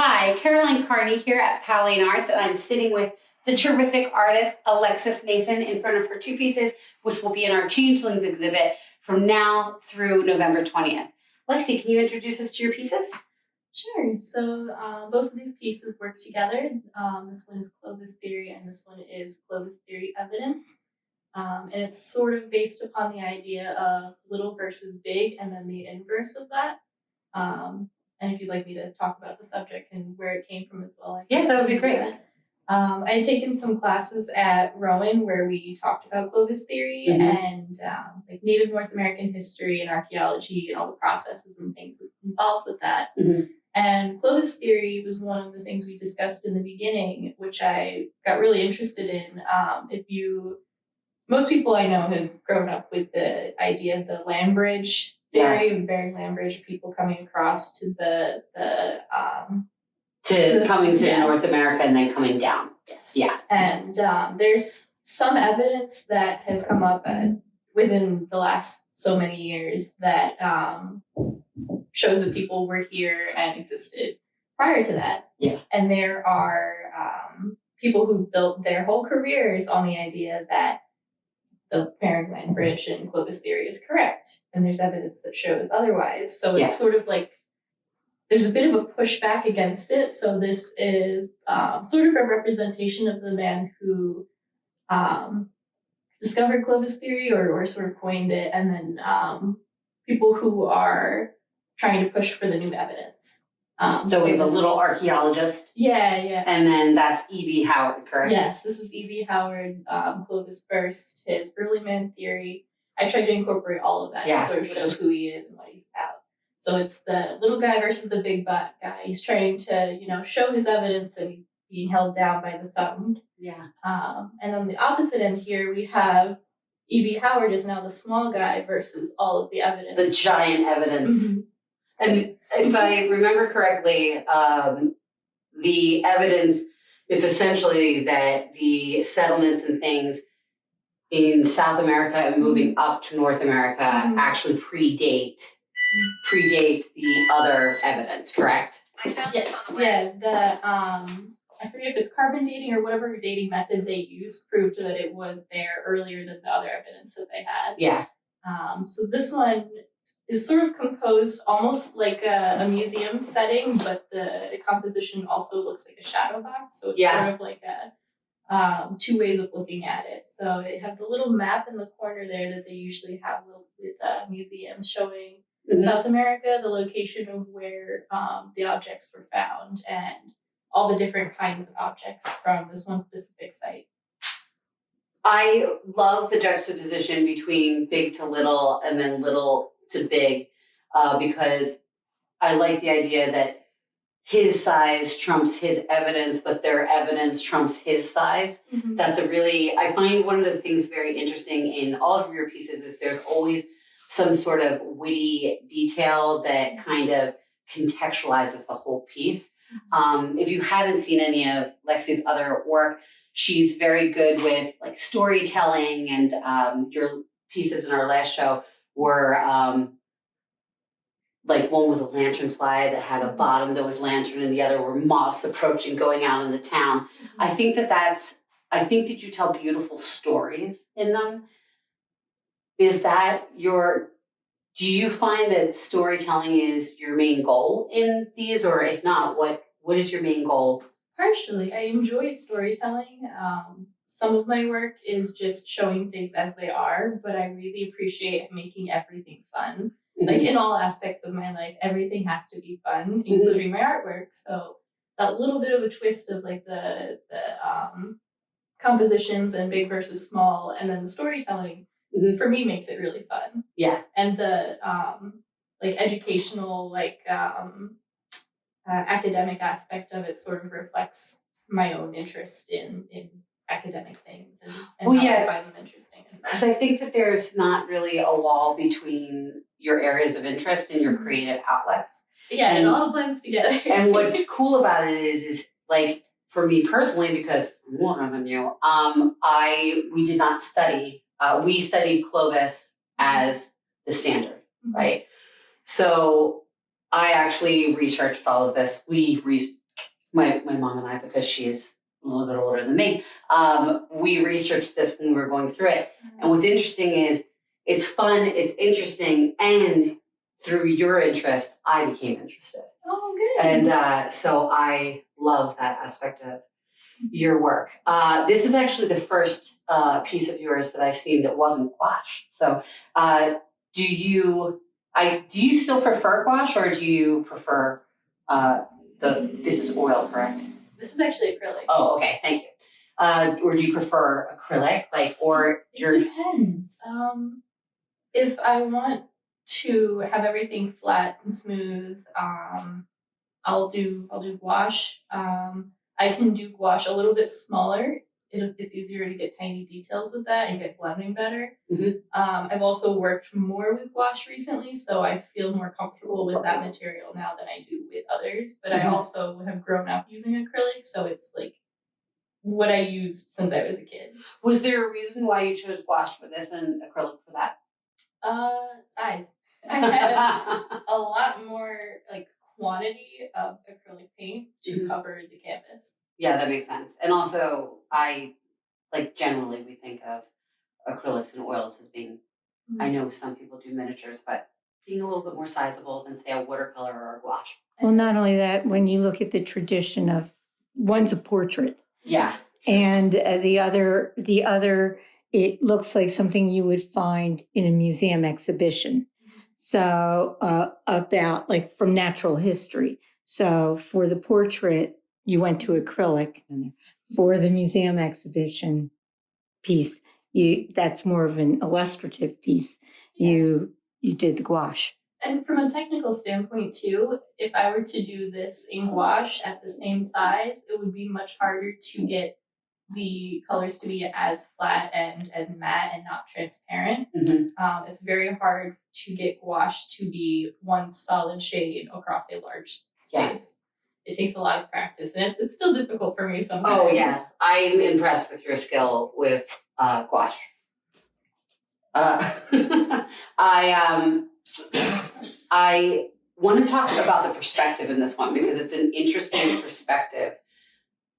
Hi, Caroline Kearney here at Powell Arts, and I'm sitting with the terrific artist Lexi Nason in front of her two pieces, which will be in our Changelings exhibit from now through November 20th. Lexi, can you introduce us to your pieces? Sure. So both of these pieces work together. This one is Clovis Theory, and this one is Clovis Theory Evidence. And it's sort of based upon the idea of little versus big, and then the inverse of that. And if you'd like me to talk about the subject and where it came from as well, Yeah, that would be great. I had taken some classes at Rowan where we talked about Clovis theory and like Native North American history and archaeology and all the processes and things involved with that. And Clovis theory was one of the things we discussed in the beginning, which I got really interested in. Most people I know have grown up with the idea of the land bridge theory, of Bering land bridge, people coming across to coming to North America and then coming down. Yes. Yeah. And there's some evidence that has come up within the last so many years that shows that people were here and existed prior to that. Yeah. And there are people who built their whole careers on the idea that the Bering Land Bridge and Clovis theory is correct. And there's evidence that shows otherwise. So it's sort of like there's a bit of a pushback against it. So this is sort of a representation of the man who discovered Clovis theory or sort of coined it, and then people who are trying to push for the new evidence. So we have a little archaeologist. Yeah. And then that's E.B. Howard, correct? Yes, this is E.B. Howard, Clovis first, his early man theory. I tried to incorporate all of that to sort of show who he is and what he's about. So it's the little guy versus the big butt guy. He's trying to, show his evidence and he's being held down by the thumb. Yeah. And on the opposite end here, we have E.B. Howard is now the small guy versus all of the evidence. The giant evidence. And if I remember correctly, the evidence is essentially that the settlements and things in South America and moving up to North America actually predate the other evidence, correct? Yes. Yeah. I forget if it's carbon dating or whatever dating method they used proved that it was there earlier than the other evidence that they had. Yeah. So this one is sort of composed almost like a museum setting, but the composition also looks like a shadow box. So it's sort of like two ways of looking at it. So they have the little map in the corner there that they usually have with museums showing South America, the location of where the objects were found, and all the different kinds of objects from this one specific site. I love the juxtaposition between big to little and then little to big because I like the idea that his size trumps his evidence, but their evidence trumps his size. That's I find one of the things very interesting in all of your pieces is there's always some sort of witty detail that kind of contextualizes the whole piece. If you haven't seen any of Lexi's other work, she's very good with like storytelling, and your pieces in our last show were like one was a lanternfly that had a bottom that was lantern, and the other were moths approaching, going out in the town. I think that you tell beautiful stories in them. Is that do you find that storytelling is your main goal in these, or if not, what is your main goal? Partially. I enjoy storytelling. Some of my work is just showing things as they are, but I really appreciate making everything fun. Like in all aspects of my life, everything has to be fun, including my artwork. So that little bit of a twist of like the compositions and big versus small, and then the storytelling for me makes it really fun. Yeah. And the like educational, like academic aspect of it sort of reflects my own interest in academic things and how I find them interesting. Because I think that there's not really a wall between your areas of interest and your creative outlets. Yeah, and it all blends together. And what's cool about it is like for me personally, because I'm older than you, we did not study. We studied Clovis as the standard, right? So I actually researched all of this. We my mom and I, because she is a little bit older than me, we researched this when we were going through it. And what's interesting is it's fun, it's interesting, and through your interest, I became interested. Oh, good. And so I love that aspect of your work. This is actually the first piece of yours that I've seen that wasn't gouache. So do you still prefer gouache, or do you prefer this is oil, correct? This is actually acrylic. Oh, okay, thank you. Or do you prefer acrylic, It depends. If I want to have everything flat and smooth, I'll do gouache. I can do gouache a little bit smaller. It's easier to get tiny details with that and get blending better. Mhm. I've also worked more with gouache recently, so I feel more comfortable with that material now than I do with others. But I also have grown up using acrylic, so it's like what I used since I was a kid. Was there a reason why you chose gouache for this and acrylic for that? Size. I had a lot more like quantity of acrylic paint to cover the canvas. Yeah, that makes sense. And also, generally we think of acrylics and oils as being, I know some people do miniatures, but being a little bit more sizable than, say, a watercolor or a gouache. Well, not only that, when you look at the tradition of one's a portrait, yeah, and the other, it looks like something you would find in a museum exhibition. So about like from natural history. So for the portrait, you went to acrylic, and for the museum exhibition piece, that's more of an illustrative piece. You did the gouache. And from a technical standpoint too, if I were to do this in gouache at the same size, it would be much harder to get the colors to be as flat and as matte and not transparent. It's very hard to get gouache to be one solid shade across a large space. Yeah. It takes a lot of practice, and it's still difficult for me sometimes. Oh yeah, I'm impressed with your skill with gouache. I want to talk about the perspective in this one because it's an interesting perspective.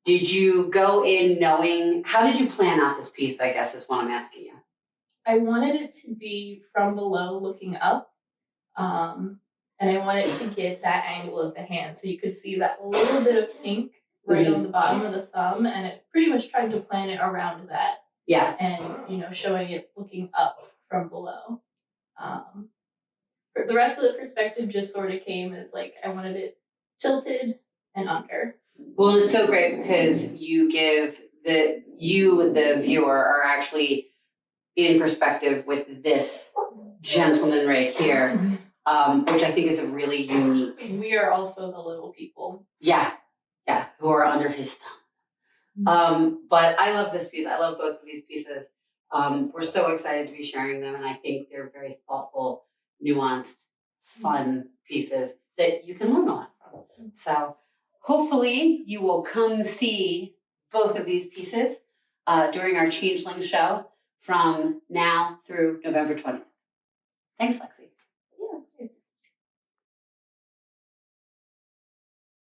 Did you go in knowing, how did you plan out this piece, I guess is what I'm asking you? I wanted it to be from below looking up. And I wanted to get that angle of the hand so you could see that little bit of pink right on the bottom of the thumb, and it pretty much tried to plan it around that. Yeah. And, showing it looking up from below. The rest of the perspective just sort of came as like I wanted it tilted and under. Well, it's so great because you give the viewer are actually in perspective with this gentleman right here, which I think is a really unique. We are also the little people. Yeah, who are under his thumb. But I love this piece. I love both of these pieces. We're so excited to be sharing them, and I think they're very thoughtful, nuanced, fun pieces that you can learn a lot from. So hopefully you will come see both of these pieces during our Changeling show from now through November 20th. Thanks, Lexi.